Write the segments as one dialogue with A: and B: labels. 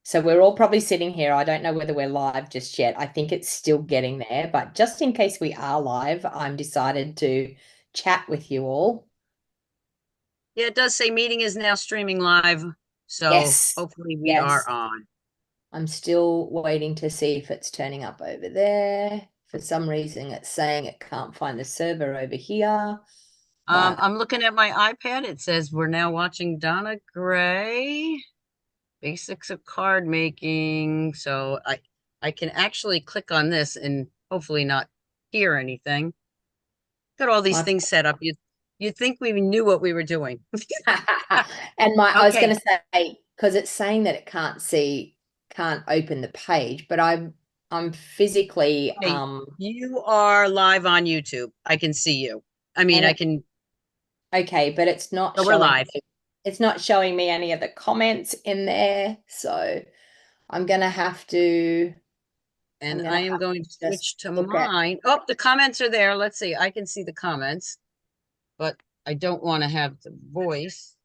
A: So we're all probably sitting here. I don't know whether we're live just yet. I think it's still getting there, but just in case we are live, I'm decided to chat with you all.
B: Yeah, it does say meeting is now streaming live. So
A: Yes.
B: hopefully we are
A: Yes.
B: on.
A: I'm still waiting to see if it's turning up over there. For some reason, it's saying it can't find the server over here, but
B: I'm looking at my iPad. It says we're now watching Donna Gray, basics of card making. So I can actually click on this and hopefully not hear anything. Got all these
A: my
B: things set up. You'd think we knew what we were doing.
A: and my I was
B: Okay.
A: going to say because it's saying that it can't open the page, but I'm physically
B: Okay, you are live on YouTube. I can see you. I mean,
A: and
B: I
A: it
B: can.
A: okay, but
B: So we're live.
A: it's not showing me any of the comments in there, so I'm gonna have to I'm
B: And
A: gonna
B: I am
A: have
B: going to
A: to just
B: switch to
A: look at
B: mine. Oh, the comments are there. Let's see. I can see the comments, but I don't want to have the voice.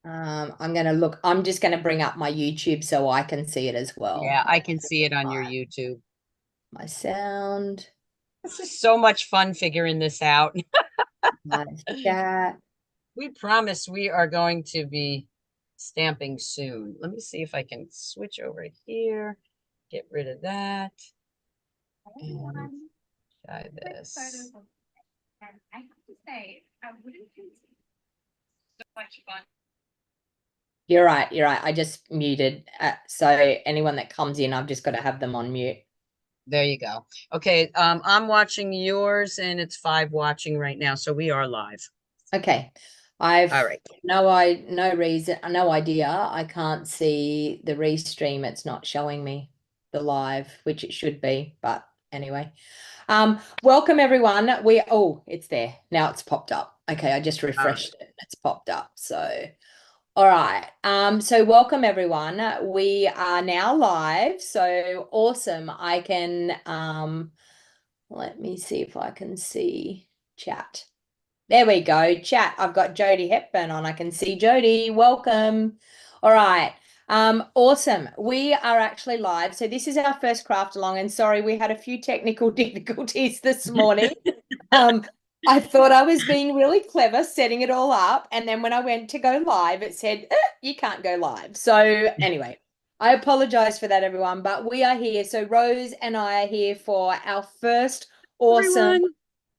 A: I'm just gonna bring up my YouTube so I can see it as well.
B: Yeah, I can see it on your
A: Right.
B: YouTube.
A: My sound,
B: This is so much fun figuring this out.
A: my chat.
B: We promise we are going to be stamping soon. Let me see if I can switch over here, get rid of that, and try this. So much fun.
A: You're right, you're right. I just muted. So anyone that comes in, I've just got to have them on mute.
B: There you go. Okay, I'm watching yours and it's 5 watching right now, so we are live.
A: Okay.
B: All
A: I've
B: right.
A: no reason, no idea. I can't see the restream. It's not showing me the live, which it should be, but anyway. Welcome everyone. It's there. Now it's popped up. Okay, I just
B: All right.
A: refreshed it. It's popped up. So all right. So welcome everyone. We are now live. So awesome. I can let me see if I can see chat. There we go. Chat. I've got Jody Hepburn on. I can see Jody. Welcome. All right. Awesome. We are actually live. So this is our first craft along. And sorry, we had a few technical difficulties this morning. Um, I thought I was being really clever setting it all up. And then when I went to go live, it said, you can't go live. So anyway, I apologize for that, everyone. But we are here. So Rose and I are here for our first awesome.
B: Everyone.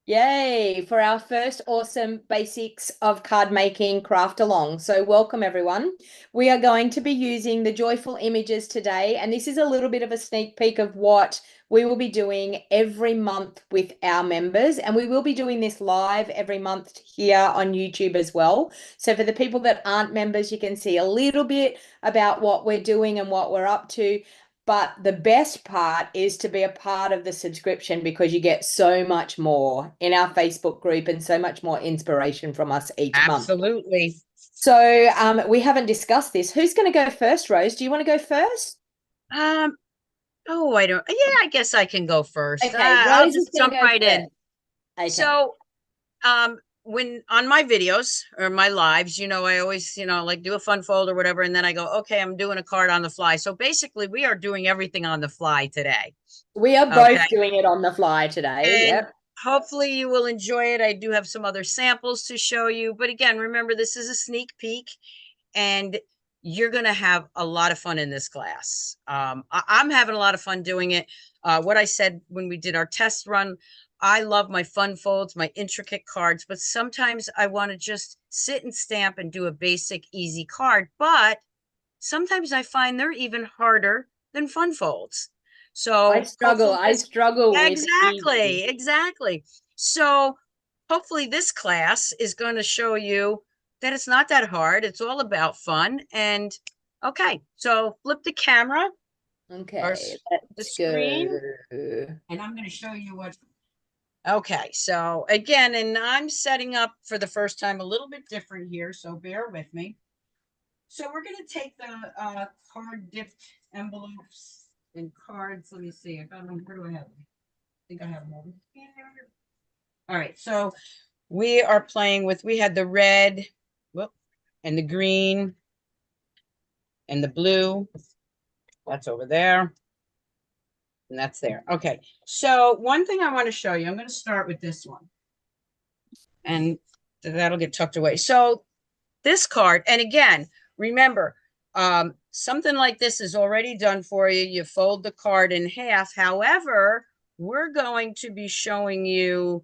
A: Yay, for our first awesome basics of card making craft along. So welcome everyone. We are going to be using the joyful images today, and this is a little bit of a sneak peek of what we will be doing every month with our members, and we will be doing this live every month here on YouTube as well. So for the people that aren't members, you can see a little bit about what we're doing and what we're up to. But the best part is to be a part of the subscription because you get so much more in our Facebook group and so much more inspiration from us each month.
B: Absolutely.
A: So we haven't discussed this. Who's going to go first, Rose? Do you want to go first?
B: Um, oh, I don't, yeah, I guess I can go first.
A: Okay,
B: I'll
A: Rose is
B: just
A: going
B: jump
A: to go
B: right in.
A: first. Okay.
B: So, when on my videos or my lives, I always, like do a fun fold or whatever, and then I go, okay, I'm doing a card on the fly. So basically, we are doing everything on the fly today.
A: We are
B: Okay.
A: both doing it on the fly today.
B: And
A: Yep.
B: hopefully you will enjoy it. I do have some other samples to show you. But again, remember, this is a sneak peek and you're going to have a lot of fun in this class. I'm having a lot of fun doing it. What I said when we did our test run, I love my fun folds, my intricate cards, but sometimes I want to just sit and stamp and do a basic, easy card. But sometimes I find they're even harder than fun folds.
A: I
B: So
A: struggle.
B: hopefully
A: I
B: this,
A: struggle with easy.
B: exactly. So hopefully this class is going to show you that it's not that hard. It's all about fun. And okay, so flip the camera or
A: Okay,
B: the
A: let's
B: screen,
A: go.
B: and I'm going to show you what. Okay, so again, and I'm setting up for the first time a little bit different here, so bear with me. So we're going to take the card dipped envelopes and cards. Let me see. I got them. Where do I have them? I think I have them over here. All right. So we are playing with, we had the red, whoop, and the green And the blue, that's over there. And that's there. Okay. So one thing I want to show you, I'm going to start with this one. And that'll get tucked away. So this card, and again, remember, something like this is already done for you. You fold the card in half. However, we're going to be showing you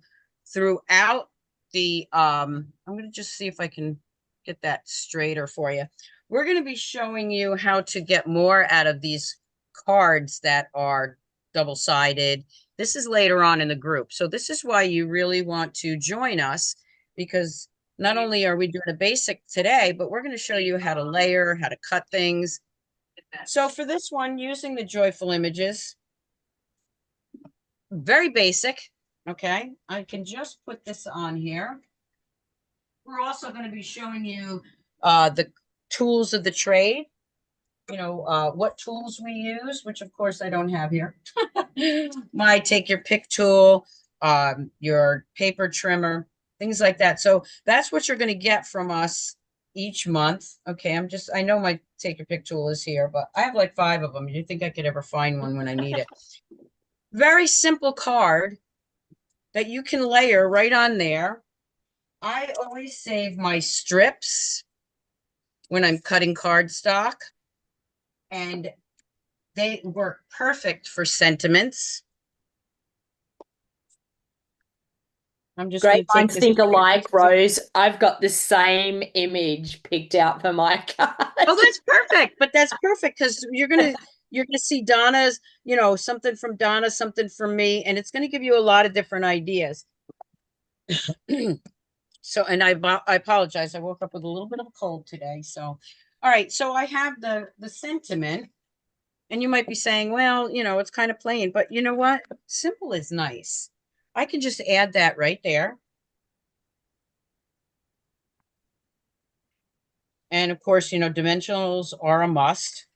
B: throughout the, I'm going to just see if I can get that straighter for you. We're going to be showing you how to get more out of these cards that are double-sided. This is later on in the group. So this is why you really want to join us, because not only are we doing a basic today, but we're going to show you how to layer, how to cut things. So for this one, using the joyful images, very basic. Okay, I can just put this on here. We're also going to be showing you the tools of the trade. You know, what tools we use, which of course I don't have here. My take your pick tool, your paper trimmer, things like that. So that's what you're going to get from us each month. Okay, I know my take your pick tool is here, but I have like 5 of them. You think I could ever find one when I need it? Very simple card that you can layer right on there. I always save my strips when I'm cutting cardstock, and they work perfect for sentiments. I'm just going
A: Great
B: to take
A: minds
B: this.
A: think alike, Rose. I've got the same image picked out for my card.
B: Oh, that's perfect. But that's perfect because you're gonna see Donna's, you know, something from Donna, something from me, and it's going to give you a lot of different ideas. So, and I apologize. I woke up with a little bit of a cold today. So, all right. So I have the sentiment, and you might be saying, well, you know, it's kind of plain, but you know what? Simple is nice. I can just add that right there. And of course, you know, dimensionals are a must.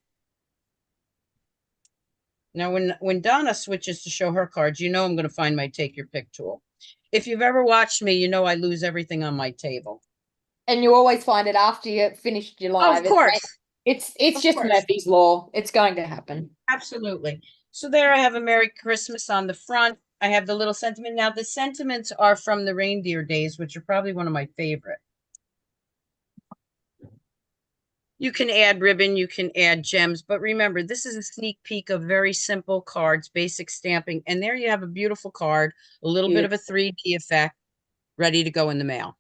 B: Now, when Donna switches to show her cards, you know I'm going to find my take your pick tool. If you've ever watched me, you know I lose everything on my table.
A: And you always find it after you finished your
B: Oh, of
A: live.
B: course.
A: It's
B: Of
A: just
B: course.
A: Murphy's Law. It's going to happen.
B: Absolutely. So there I have a Merry Christmas on the front. I have the little sentiment. Now, the sentiments are from the reindeer days, which are probably one of my favorite. You can add ribbon, you can add gems, but remember, this is a sneak peek of very simple cards, basic stamping. And there you have a beautiful card, a little bit of a 3D effect, ready to go in the mail.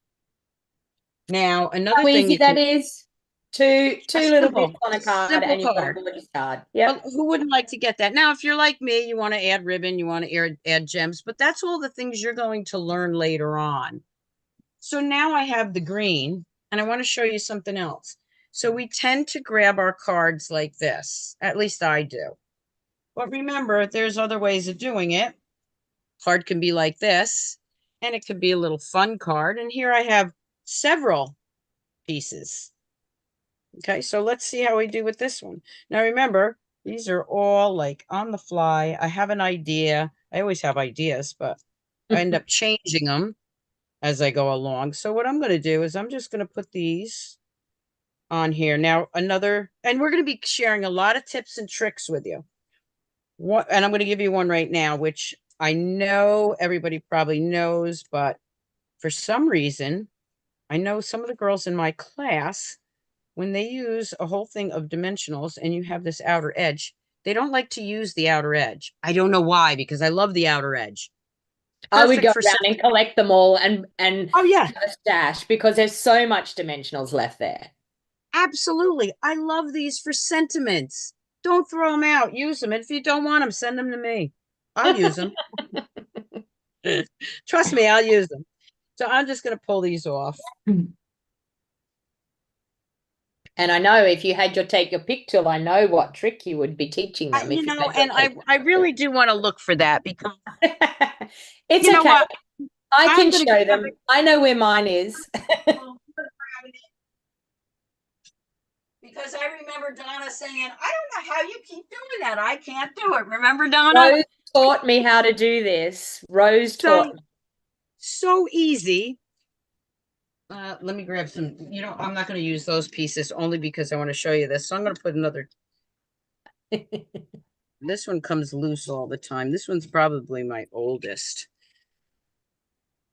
B: Now, another
A: How
B: thing
A: easy
B: you can,
A: that is. Two little bits
B: simple,
A: on a card
B: simple
A: and you've got a
B: card.
A: gorgeous card.
B: Well,
A: Yep.
B: who wouldn't like to get that? Now, if you're like me, you want to add ribbon, you want to add gems, but that's all the things you're going to learn later on. So now I have the green, and I want to show you something else. So we tend to grab our cards like this. At least I do. But remember, there's other ways of doing it. Card can be like this, and it could be a little fun card. And here I have several pieces. Okay, so let's see how we do with this one. Now remember, these are all like on the fly. I have an idea. I always have ideas, but I end up changing them as I go along. So what I'm going to do is I'm just going to put these on here. Now and we're going to be sharing a lot of tips and tricks with you. And I'm going to give you one right now, which I know everybody probably knows, but for some reason, I know some of the girls in my class, when they use a whole thing of dimensionals and you have this outer edge, they don't like to use the outer edge. I don't know why, because I love the outer edge.
A: I would
B: Perfect
A: go
B: for
A: around and collect them all and
B: Oh yeah,
A: have a stash because there's so much dimensionals left there.
B: absolutely. I love these for sentiments. Don't throw them out. Use them. And if you don't want them, send them to me. I'll use them. Trust me, I'll use them. So I'm just going to pull these off.
A: And I know if you had your take your pick tool, I know what trick you would be teaching them if
B: You
A: you
B: know,
A: had your
B: and
A: take
B: I really do want to look for that because
A: It's
B: you know
A: okay.
B: what?
A: I
B: I'm
A: can
B: going to
A: show
B: grab
A: them.
B: it.
A: I know where mine is.
B: Because I remember Donna saying, I don't know how you keep doing that. I can't do it. Remember, Donna?
A: Rose taught me how to do this. Rose taught
B: So,
A: me.
B: so easy. Let me grab some, I'm not going to use those pieces only because I want to show you this. So I'm going to put another, this one comes loose all the time. This one's probably my oldest.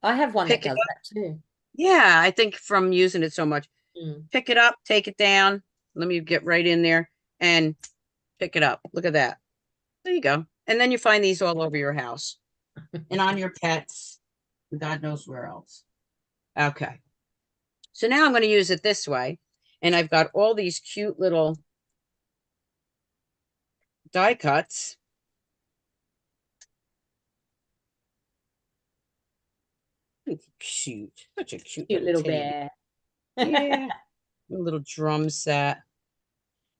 A: I have one that
B: Pick it
A: does
B: up.
A: that too.
B: Yeah, I think from using it so much.
A: Mm.
B: Pick it up, take it down. Let me get right in there and pick it up. Look at that. There you go. And then you find these all over your house and on your pets. God knows where else. Okay. So now I'm going to use it this way. And I've got all these cute little die cuts. Cute. Such a cute
A: Cute
B: little
A: little
B: teddy bear.
A: bear.
B: Yeah. A little drum set.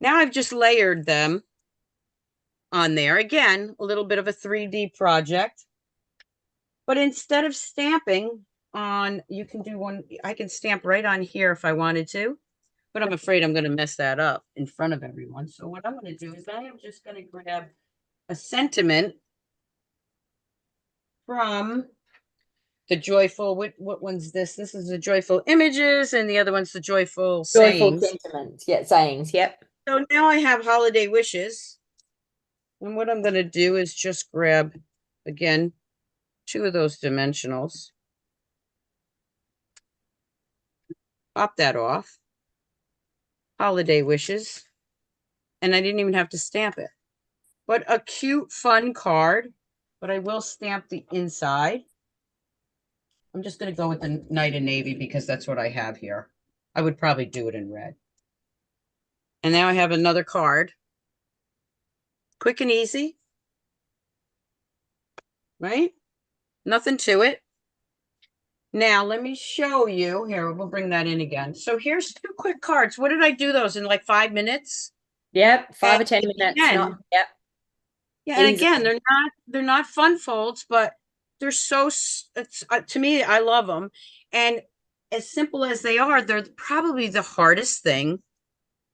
B: Now I've just layered them on there. Again, a little bit of a 3D project. But instead of stamping on, you can do one, I can stamp right on here if I wanted to, but I'm afraid I'm going to mess that up in front of everyone. So what I'm going to do is I am just going to grab a sentiment from the joyful, what one's this? This is the joyful images, and the other one's the joyful
A: Joyful
B: sayings.
A: sentiments. Yeah, sayings. Yep.
B: So now I have holiday wishes. And what I'm going to do is just grab, again, 2 of those dimensionals. Pop that off. Holiday wishes. And I didn't even have to stamp it. But a cute, fun card. But I will stamp the inside. I'm just going to go with the Knight of Navy because that's what I have here. I would probably do it in red. And now I have another card. Quick and easy. Right? Nothing to it. Now, let me show you. Here, we'll bring that in again. So here's 2 quick cards. What did I do those in like 5 minutes?
A: Yep.
B: And
A: 5 or 10 minutes. Not.
B: again,
A: Yep.
B: yeah, and
A: Easy.
B: again, they're not fun folds, but they're so it's to me, I love them. And as simple as they are, they're probably the hardest thing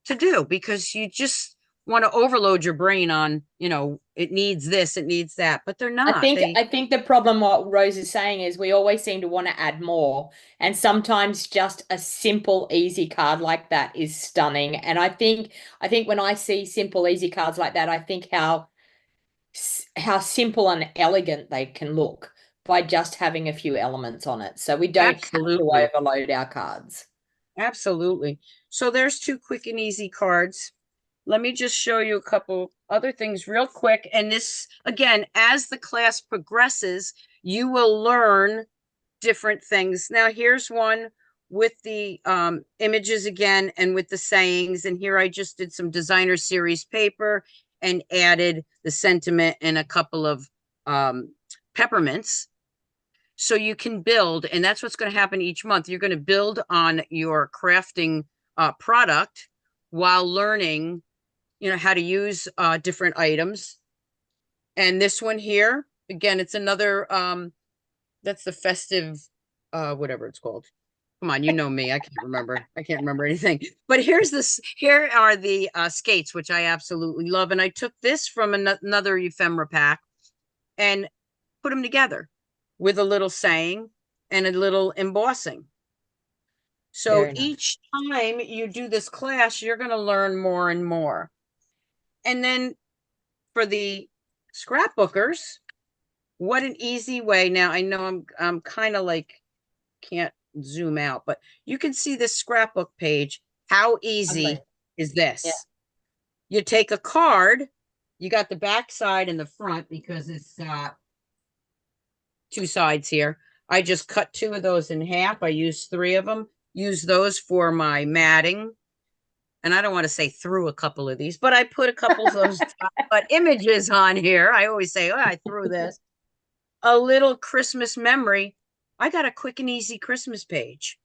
B: to do because you just want to overload your brain on, it needs this, it needs that, but they're
A: I
B: not.
A: think I think the problem what Rose is saying is we always seem to want to add more. And sometimes just a simple, easy card like that is stunning. And I think when I see simple, easy cards like that, I think how simple and elegant they can look by just having a few elements on it. So we don't have to
B: Absolutely.
A: overload our cards.
B: Absolutely. So there's 2 quick and easy cards. Let me just show you a couple other things real quick. And this, again, as the class progresses, you will learn different things. Now, here's one with the images again and with the sayings. And here I just did some designer series paper and added the sentiment and a couple of peppermints. So you can build, and that's what's going to happen each month. You're going to build on your crafting product while learning, how to use different items. And this one here, again, it's another, that's the festive, whatever it's called. Come on, you know me. I can't remember. I can't remember anything. But here are the skates, which I absolutely love. And I took this from another ephemera pack and put them together with a little saying and a little embossing. So
A: Very nice.
B: each time you do this class, you're going to learn more and more. And then for the scrapbookers, what an easy way. Now I know I'm kind of like can't zoom out, but you can see this scrapbook page. How easy
A: Lovely.
B: is
A: Yeah.
B: this? You take a card, you got the back side and the front because it's 2 sides here. I just cut 2 of those in half. I used 3 of them. Use those for my matting. And I don't want to say threw a couple of these, but I put a couple of those but images on here. I always say, oh, I threw this. A little Christmas memory. I got a quick and easy Christmas page.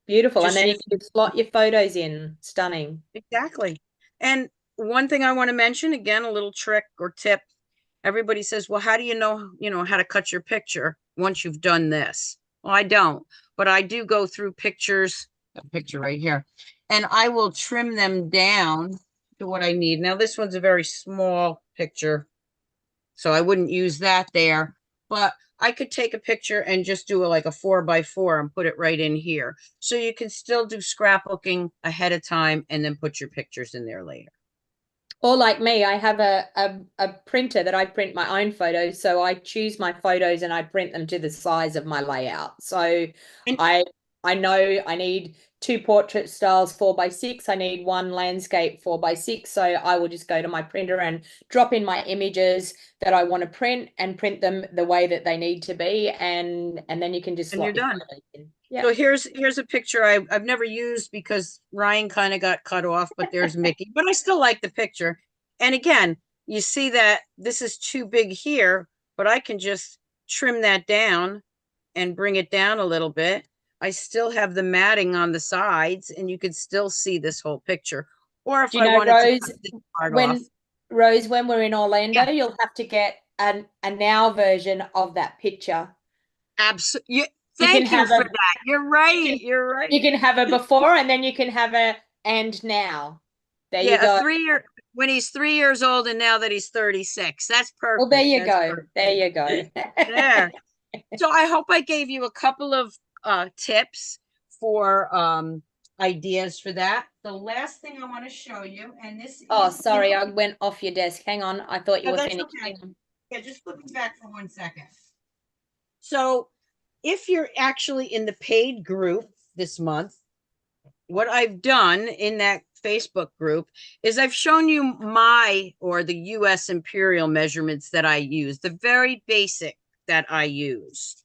A: Beautiful. And
B: Just
A: then you
B: use
A: can slot your photos in. Stunning.
B: exactly. And one thing I want to mention, again, a little trick or tip. Everybody says, well, how do you know how to cut your picture once you've done this? Well, I don't, but I do go through pictures, a picture right here, and I will trim them down to what I need. Now, this one's a very small picture, so I wouldn't use that there, but I could take a picture and just do like a 4x4 and put it right in here. So you can still do scrapbooking ahead of time and then put your pictures in there later.
A: Or like me, I have a printer that I print my own photos. So I choose my photos and I print them to the size of my layout. So
B: And,
A: I I know I need two portrait styles 4x6. I need one landscape 4x6. So I will just go to my printer and drop in my images that I want to print and print them the way that they need to be. And then you can just
B: and you're
A: slot your
B: done.
A: photos in. Yeah.
B: So here's a picture I've never used because Ryan kind of got cut off, but there's Mickey. But I still like the picture. And again, you see that this is too big here, but I can just trim that down and bring it down a little bit. I still have the matting on the sides, and you can still see this whole picture. Or if
A: Do you
B: I
A: know,
B: wanted to
A: Rose,
B: cut this part off,
A: when when we're in Orlando,
B: yeah,
A: you'll have to get a now version of that picture.
B: absolutely.
A: You can
B: Thank you
A: have
B: for
A: a
B: that. You're
A: you
B: right.
A: can
B: You're right.
A: you can have a before and then you can have a and now. There you
B: Yeah, a
A: go.
B: 3 year when he's 3 years old and now that he's 36. That's
A: Well, there
B: perfect.
A: you
B: That's
A: go.
B: perfect.
A: There you go.
B: There. So I hope I gave you a couple of tips for ideas for that. The last thing I want to show you, and this
A: Oh,
B: is,
A: sorry, I went off your desk. Hang on. I thought you
B: no,
A: were
B: that's
A: finished.
B: okay.
A: Hang on.
B: Yeah, just flip it back for 1 second. So if you're actually in the paid group this month, what I've done in that Facebook group is I've shown you my or the US Imperial measurements that I use, the very basic that I use.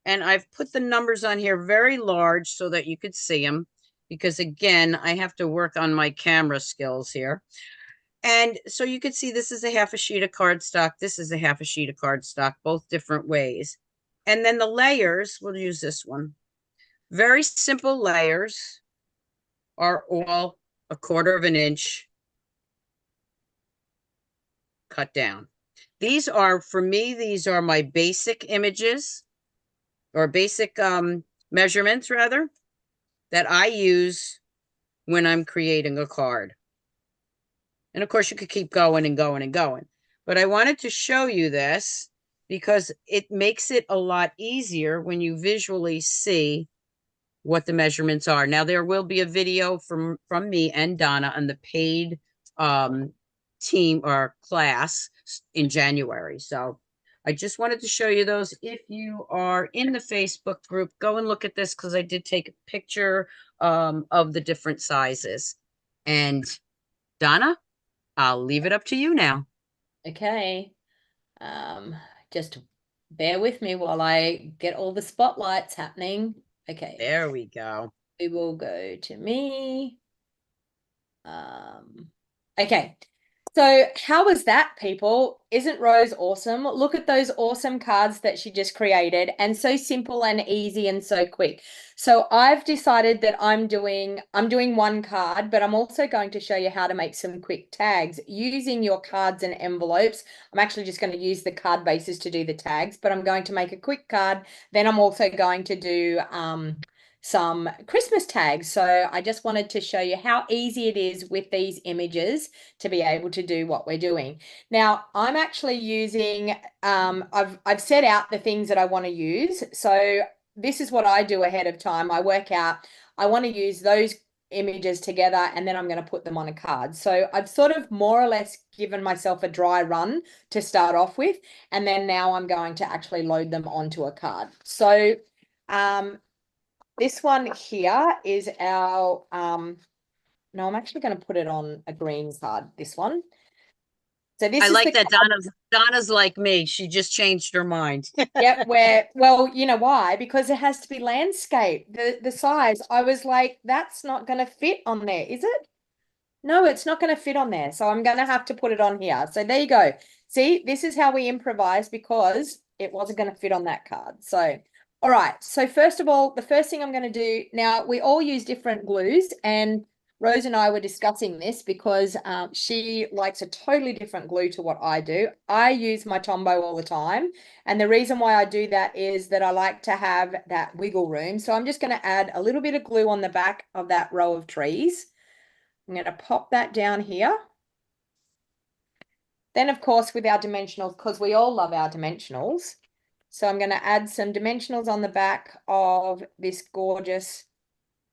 B: And I've put the numbers on here very large so that you could see them because again, I have to work on my camera skills here. And so you could see this is a half a sheet of cardstock. This is a half a sheet of cardstock, both different ways. And then the layers, we'll use this one. Very simple layers are all 1/4 inch cut down. These are, for me, these are my basic images or basic measurements rather that I use when I'm creating a card. And of course you could keep going and going and going. But I wanted to show you this because it makes it a lot easier when you visually see what the measurements are. Now there will be a video from me and Donna on the paid team or class in January. So I just wanted to show you those. If you are in the Facebook group, go and look at this because I did take a picture of the different sizes. And Donna, I'll leave it up to you now.
A: Okay. Um, just bear with me while I get all the spotlights happening. Okay.
B: There we go.
A: We will go to me. Um, okay. So how was that, people? Isn't Rose awesome? Look at those awesome cards that she just created, and so simple and easy and so quick. So I've decided that I'm doing one card, but I'm also going to show you how to make some quick tags using your cards and envelopes. I'm actually just going to use the card bases to do the tags, but I'm going to make a quick card. Then I'm also going to do some Christmas tags. So I just wanted to show you how easy it is with these images to be able to do what we're doing. Now, I'm actually using, I've set out the things that I want to use. So this is what I do ahead of time. I work out, I want to use those images together and then I'm going to put them on a card. So I've sort of more or less given myself a dry run to start off with. And then now I'm going to actually load them onto a card. So, this one here is our, no, I'm actually going to put it on a green card, this one. So
B: I
A: this is
B: like
A: the
B: that
A: card.
B: Donna's like me. She just changed her mind.
A: Yep, where, well, you know why? Because it has to be landscape. The size, I was like, that's not going to fit on there, is it? No, it's not going to fit on there. So I'm going to have to put it on here. So there you go. See, this is how we improvise because it wasn't going to fit on that card. So, all right. So first of all, the first thing I'm going to do now, we all use different glues and Rose and I were discussing this because she likes a totally different glue to what I do. I use my Tombow all the time. And the reason why I do that is that I like to have that wiggle room. So I'm just going to add a little bit of glue on the back of that row of trees. I'm going to pop that down here. Then, of course, with our dimensionals, because we all love our dimensionals. So I'm going to add some dimensionals on the back of this gorgeous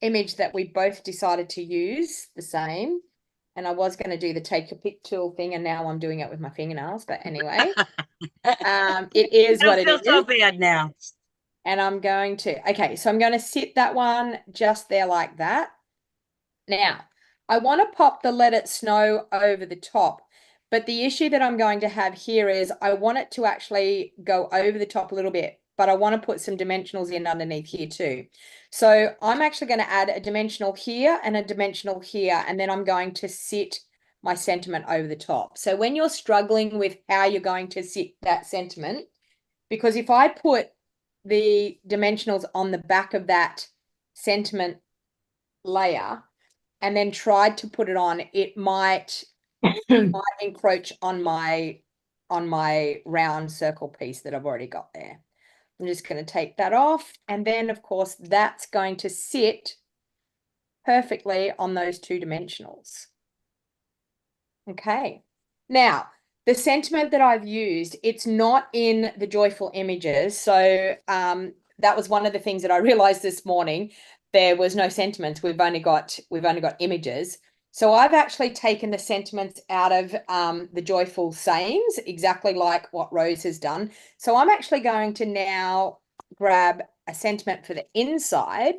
A: image that we both decided to use the same. And I was going to do the take your pick tool thing, and now I'm doing it with my fingernails. But anyway, it is
B: I
A: what it
B: feel so
A: is.
B: bad now.
A: And I'm going to, okay, so I'm going to sit that one just there like that. Now, I want to pop the Let It Snow over the top. But the issue that I'm going to have here is I want it to actually go over the top a little bit, but I want to put some dimensionals in underneath here too. So I'm actually going to add a dimensional here and a dimensional here, and then I'm going to sit my sentiment over the top. So when you're struggling with how you're going to sit that sentiment, because if I put the dimensionals on the back of that sentiment layer and then tried to put it on, it might encroach on my round circle piece that I've already got there. I'm just going to take that off, and then of course that's going to sit perfectly on those two dimensionals. Okay. Now, the sentiment that I've used, it's not in the joyful images. So that was one of the things that I realized this morning. There was no sentiments. We've only got images. So I've actually taken the sentiments out of the joyful sayings, exactly like what Rose has done. So I'm actually going to now grab a sentiment for the inside.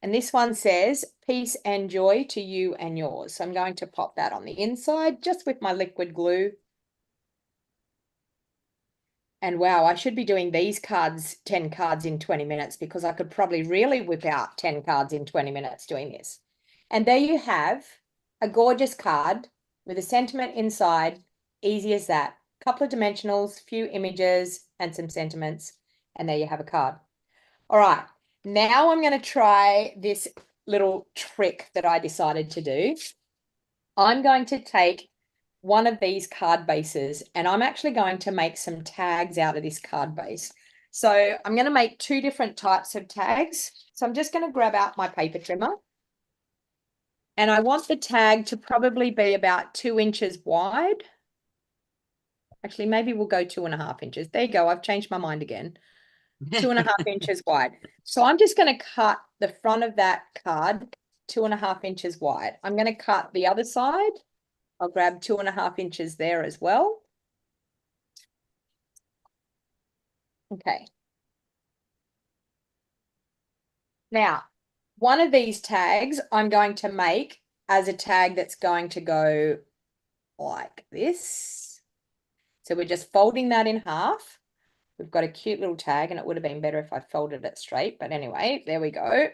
A: And this one says, peace and joy to you and yours. So I'm going to pop that on the inside just with my liquid glue. And wow, I should be doing these cards, 10 cards in 20 minutes, because I could probably really whip out 10 cards in 20 minutes doing this. And there you have a gorgeous card with a sentiment inside. Easy as that. Couple of dimensionals, few images, and some sentiments. And there you have a card. All right. Now I'm going to try this little trick that I decided to do. I'm going to take one of these card bases, and I'm actually going to make some tags out of this card base. So I'm going to make two different types of tags. So I'm just going to grab out my paper trimmer. And I want the tag to probably be about 2 inches wide. Actually, maybe we'll go 2.5 inches. There you go. I've changed my mind again. 2.5 inches wide. So I'm just going to cut the front of that card 2.5 inches wide. I'm going to cut the other side. I'll grab 2.5 inches there as well. Okay. Now, one of these tags I'm going to make as a tag that's going to go like this. So we're just folding that in half. We've got a cute little tag, and it would have been better if I folded it straight. But anyway, there we go.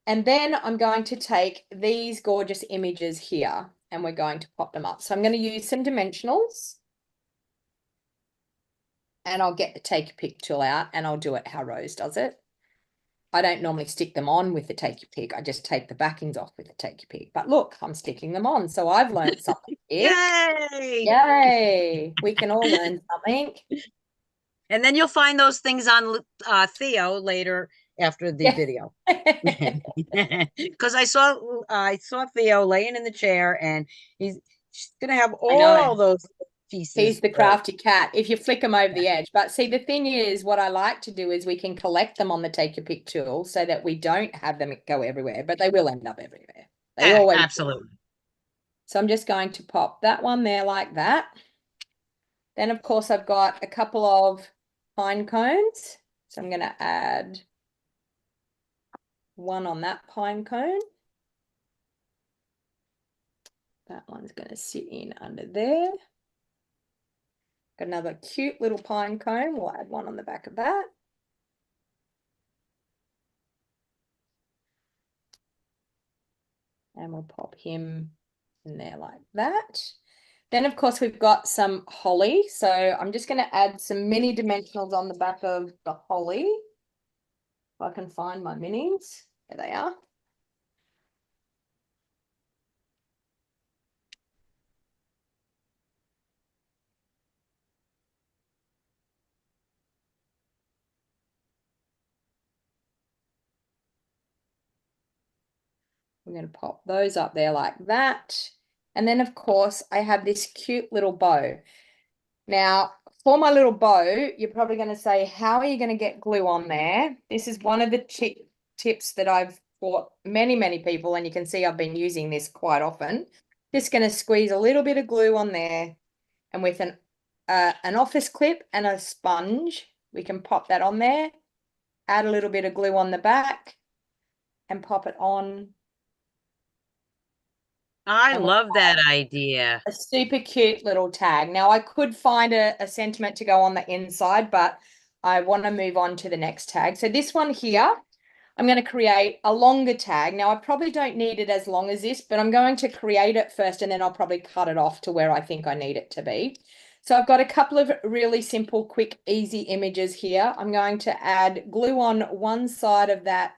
A: And then I'm going to take these gorgeous images here, and we're going to pop them up. So I'm going to use some dimensionals, and I'll get the take your pick tool out, and I'll do it how Rose does it. I don't normally stick them on with the take your pick. I just take the backings off with the take your pick. But look, I'm sticking them on. So I've learned something here.
B: Yay!
A: Yay! We can all learn something.
B: And then you'll find those things on Theo later after the video. Because I saw Theo laying in the chair, and he's gonna have all those pieces.
A: He's the crafty cat if you flick them over the edge. But see, the thing is, what I like to do is we can collect them on the take your pick tool so that we don't have them go everywhere, but they will end up everywhere. They always
B: absolutely.
A: do. So I'm just going to pop that one there like that. Then, of course, I've got a couple of pine cones. So I'm going to add one on that pine cone. That one's going to sit in under there. Got another cute little pine cone. We'll add one on the back of that. And we'll pop him in there like that. Then, of course, we've got some holly. So I'm just going to add some mini dimensionals on the back of the holly. If I can find my minis. There they are. We're going to pop those up there like that. And then, of course, I have this cute little bow. Now, for my little bow, you're probably going to say, how are you going to get glue on there? This is one of the tips that I've taught many, many people, and you can see I've been using this quite often. Just going to squeeze a little bit of glue on there, and with an office clip and a sponge, we can pop that on there, add a little bit of glue on the back, and pop it on.
B: I
A: And we
B: love that idea.
A: a super cute little tag. Now I could find a sentiment to go on the inside, but I want to move on to the next tag. So this one here, I'm going to create a longer tag. Now I probably don't need it as long as this, but I'm going to create it first and then I'll probably cut it off to where I think I need it to be. So I've got a couple of really simple, quick, easy images here. I'm going to add glue on one side of that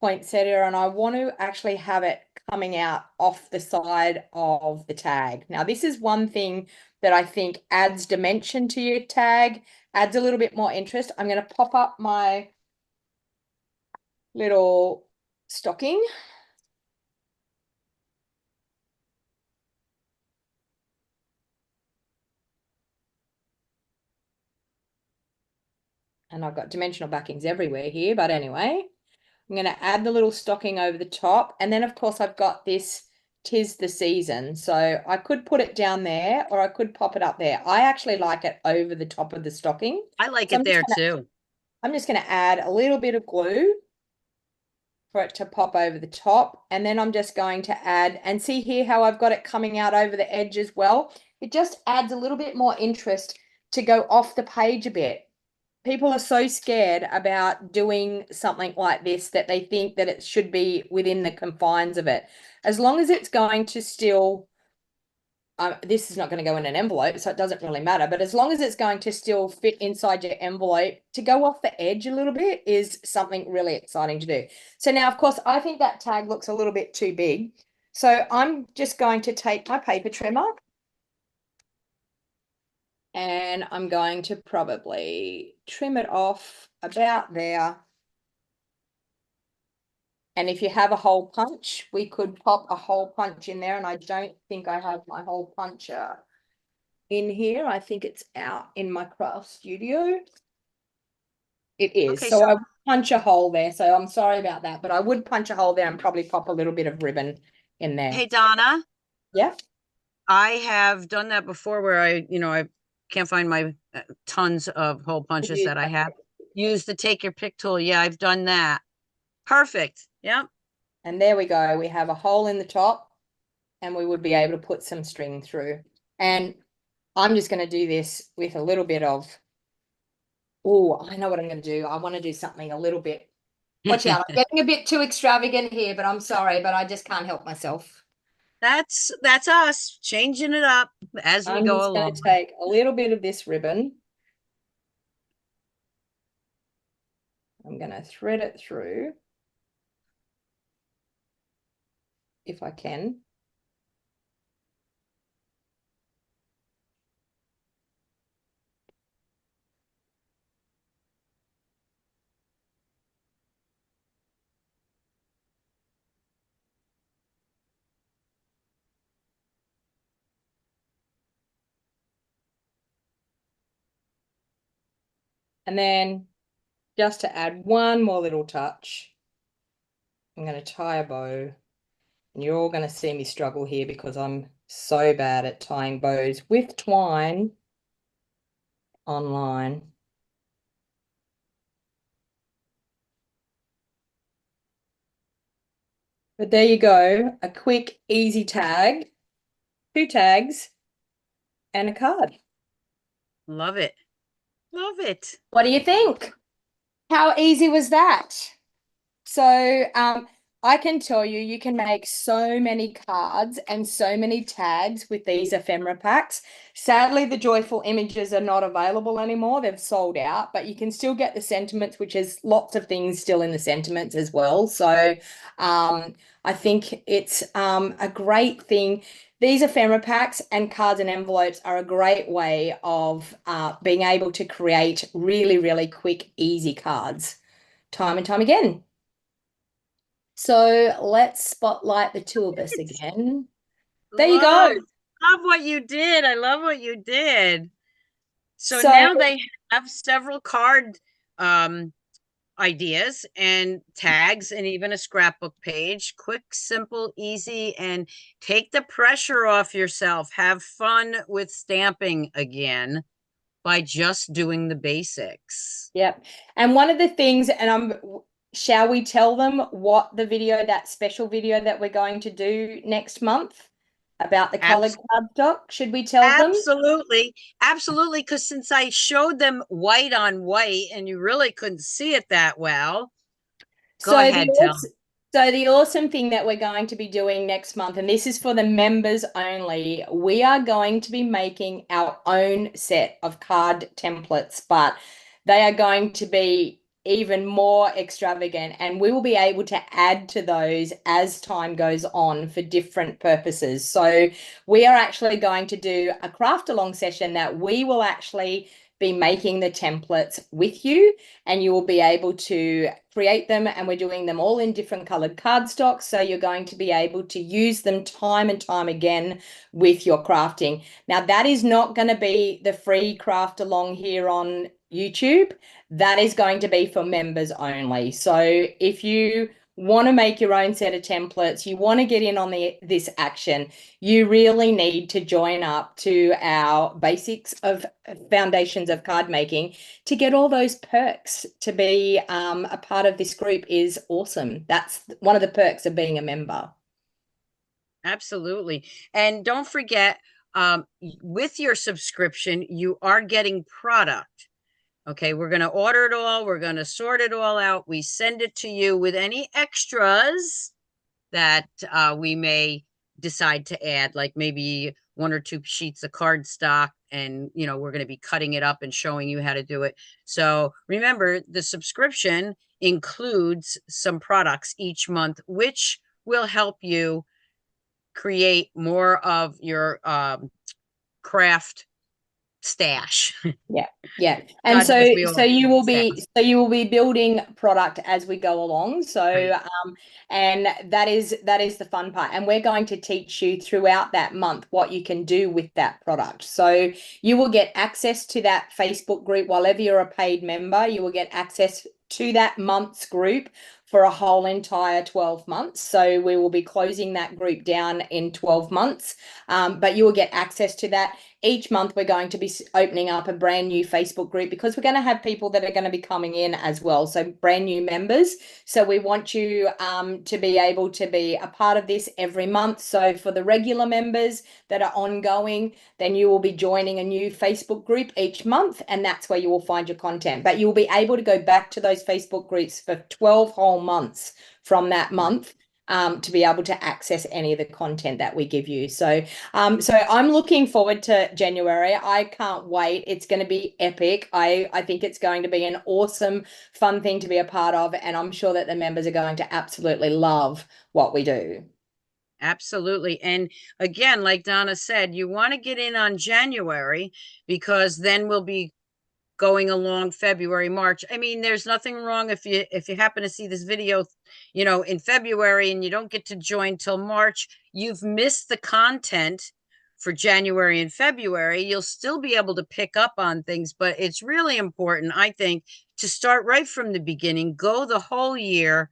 A: poinsettia, and I want to actually have it coming out off the side of the tag. Now, this is one thing that I think adds dimension to your tag, adds a little bit more interest. I'm going to pop up my little stocking. And I've got dimensional backings everywhere here, but anyway, I'm going to add the little stocking over the top. And then, of course, I've got this "'Tis the Season." So I could put it down there or I could pop it up there. I actually like it over the top of the stocking.
B: I like
A: So
B: it there too.
A: I'm just going to add a little bit of glue for it to pop over the top. And then I'm just going to add, and see here how I've got it coming out over the edge as well. It just adds a little bit more interest to go off the page a bit. People are so scared about doing something like this that they think that it should be within the confines of it. As long as it's going to still, this is not going to go in an envelope, so it doesn't really matter. But as long as it's going to still fit inside your envelope, to go off the edge a little bit is something really exciting to do. So now, of course, I think that tag looks a little bit too big. So I'm just going to take my paper trimmer and I'm going to probably trim it off about there. And if you have a hole punch, we could pop a hole punch in there. And I don't think I have my hole puncher in here. I think it's out in my craft studio. It is.
B: Okay,
A: So
B: so
A: I would punch a hole there. So I'm sorry about that, but I would punch a hole there and probably pop a little bit of ribbon in there.
B: hey Donna,
A: Yeah.
B: I have done that before where I can't find my tons of hole punches that I have. Use the take your pick tool. Yeah, I've done that. Perfect. Yep.
A: And there we go. We have a hole in the top and we would be able to put some string through. And I'm just going to do this with a little bit of, oh, I know what I'm going to do. I want to do something a little bit, watch out. I'm getting a bit too extravagant here, but I'm sorry, but I just can't help myself.
B: That's us changing it up as we
A: I'm
B: go
A: just going
B: along.
A: to take a little bit of this ribbon. I'm going to thread it through if I can. And then just to add one more little touch, I'm going to tie a bow. And you're all going to see me struggle here because I'm so bad at tying bows with twine online. But there you go, a quick, easy tag, 2 tags, and a card.
B: Love it. Love it.
A: What do you think? How easy was that? So I can tell you, you can make so many cards and so many tags with these ephemera packs. Sadly, the joyful images are not available anymore. They've sold out, but you can still get the sentiments, which is lots of things still in the sentiments as well. So I think it's a great thing. These ephemera packs and cards and envelopes are a great way of being able to create really, really quick, easy cards time and time again. So let's spotlight the two of us again. There you go.
B: Love what you did. I love what you did. So
A: So,
B: now they have several card um, ideas and tags and even a scrapbook page. Quick, simple, easy, and take the pressure off yourself. Have fun with stamping again by just doing the basics.
A: yep. And one of the things, shall we tell them what that special video that we're going to do next month about the colored
B: Abs-
A: cardstock? Should we tell them?
B: Absolutely. Absolutely. Because since I showed them white on white and you really couldn't see it that well, go
A: So the
B: ahead, tell.
A: so the awesome thing that we're going to be doing next month, and this is for the members only, we are going to be making our own set of card templates, but they are going to be even more extravagant, and we will be able to add to those as time goes on for different purposes. So we are actually going to do a craft along session that we will actually be making the templates with you, and you will be able to create them, and we're doing them all in different colored cardstock, so you're going to be able to use them time and time again with your crafting. Now, that is not going to be the free craft along here on YouTube. That is going to be for members only. So if you want to make your own set of templates, you want to get in on this action, you really need to join up to our basics of foundations of card making to get all those perks. To be a part of this group is awesome. That's one of the perks of being a member.
B: Absolutely. And don't forget, with your subscription, you are getting product. Okay, we're going to order it all. We're going to sort it all out. We send it to you with any extras that we may decide to add, like maybe one or two sheets of cardstock, and we're going to be cutting it up and showing you how to do it. So remember, the subscription includes some products each month, which will help you create more of your craft stash.
A: Yeah, yeah. And
B: God
A: so
B: knows we all
A: so
B: need
A: you
B: that
A: will
B: stash.
A: be building product as we go along.
B: Right.
A: So and that is the fun part. And we're going to teach you throughout that month what you can do with that product. So you will get access to that Facebook group while ever you're a paid member. You will get access to that month's group for a whole entire 12 months. So we will be closing that group down in 12 months. But you will get access to that. Each month we're going to be opening up a brand new Facebook group, because we're going to have people that are going to be coming in as well, so brand new members. So we want you to be able to be a part of this every month. So for the regular members that are ongoing, then you will be joining a new Facebook group each month, and that's where you will find your content. But you will be able to go back to those Facebook groups for 12 whole months from that month, to be able to access any of the content that we give you. So I'm looking forward to January. I can't wait. It's going to be epic. I think it's going to be an awesome, fun thing to be a part of, and I'm sure that the members are going to absolutely love what we do.
B: Absolutely. And again, like Donna said, you want to get in on January, because then we'll be going along February, March. I mean, there's nothing wrong if you happen to see this video, in February and you don't get to join till March, you've missed the content for January and February. You'll still be able to pick up on things, but it's really important, I think, to start right from the beginning, go the whole year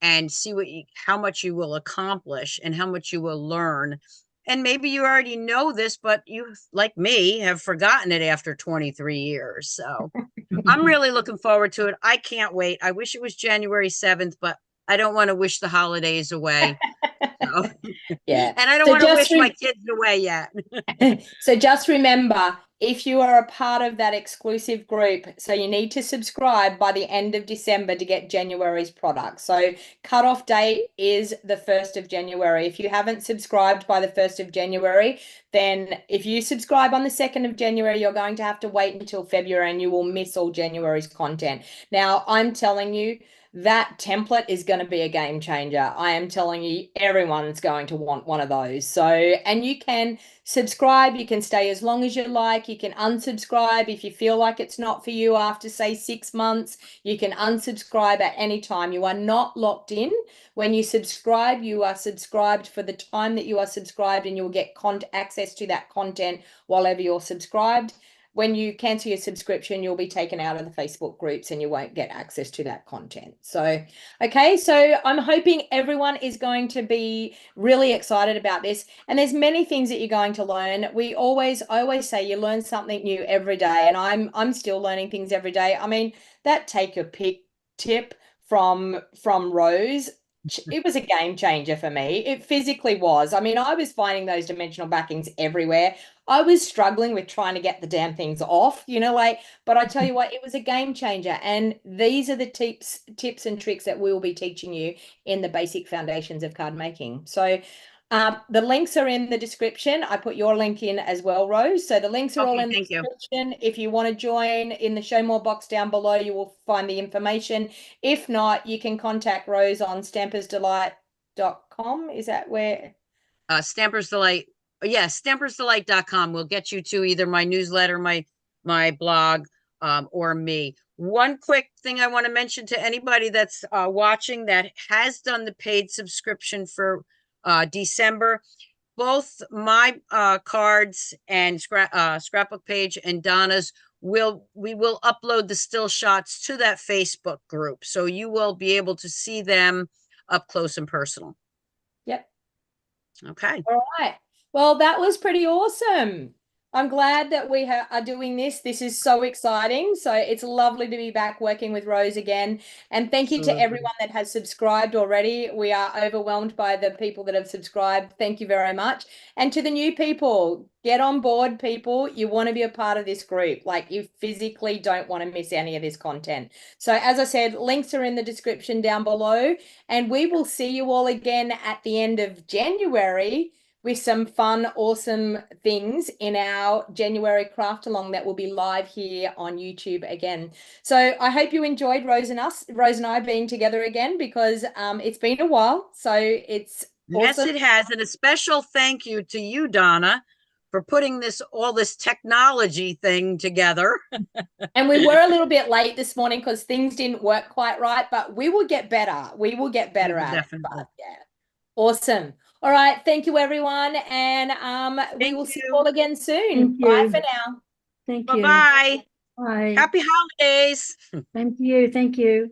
B: and see how much you will accomplish and how much you will learn. And maybe you already know this, but you, like me, have forgotten it after 23 years. So I'm really looking forward to it. I can't wait. I wish it was January 7th, but I don't want to wish the holidays away. So,
A: Yeah.
B: and I don't
A: So
B: want to
A: just
B: wish my
A: re
B: kids away yet.
A: so just remember, if you are a part of that exclusive group, so you need to subscribe by the end of December to get January's product. So cutoff date is the 1st of January. If you haven't subscribed by the 1st of January, then if you subscribe on the 2nd of January, you're going to have to wait until February, and you will miss all January's content. Now, I'm telling you, that template is going to be a game changer. I am telling you, everyone's going to want one of those. So, and you can subscribe, you can stay as long as you like, you can unsubscribe if you feel like it's not for you after, say, 6 months. You can unsubscribe at any time. You are not locked in. When you subscribe, you are subscribed for the time that you are subscribed, and you will get access to that content while ever you're subscribed. when you cancel your subscription, you'll be taken out of the Facebook groups and you won't get access to that content. So, okay, so I'm hoping everyone is going to be really excited about this. And there's many things that you're going to learn. I always say you learn something new every day, and I'm still learning things every day. I mean, that take your pick tip from Rose, it was a game changer for me. It physically was. I mean, I was finding those dimensional backings everywhere. I was struggling with trying to get the damn things off, but I tell you what, it was a game changer. And these are the tips and tricks that we will be teaching you in the basic foundations of card making. So the links are in the description. I put your link in as well, Rose. So the links are all
B: Okay,
A: in the
B: thank you.
A: description. If you want to join in the show more box down below, you will find the information. If not, you can contact Rose on stampersdelight.com. Is that where?
B: Stampers Delight. Yes, stampersdelight.com will get you to either my newsletter, my blog, or me. One quick thing I want to mention to anybody that's watching that has done the paid subscription for December, both my cards and scrapbook page and Donna's we will upload the still shots to that Facebook group, so you will be able to see them up close and personal.
A: Yep.
B: Okay.
A: All right. Well, that was pretty awesome. I'm glad that we are doing this. This is so exciting. So it's lovely to be back working with Rose again. And thank you to
B: Absolutely.
A: everyone that has subscribed already. We are overwhelmed by the people that have subscribed. Thank you very much. And to the new people, get on board, people. You want to be a part of this group. Like, you physically don't want to miss any of this content. So as I said, links are in the description down below. And we will see you all again at the end of January with some fun, awesome things in our January craft along that will be live here on YouTube again. So I hope you enjoyed Rose and I being together again, because it's been a while. So it's
B: Yes,
A: awesome.
B: it has. And a special thank you to you, Donna, for putting all this technology thing together.
A: And we were a little bit late this morning because things didn't work quite right, but we will get better. We will get
B: We
A: better
B: will
A: at it.
B: definitely.
A: But yeah. Awesome. All right. Thank you, everyone. And we
B: Thank
A: will see you all
B: you.
A: again soon.
C: Thank
A: Bye
C: you.
A: for now.
C: Thank you.
B: Bye-bye.
C: Bye.
B: Happy holidays.
C: Thank you. Thank you.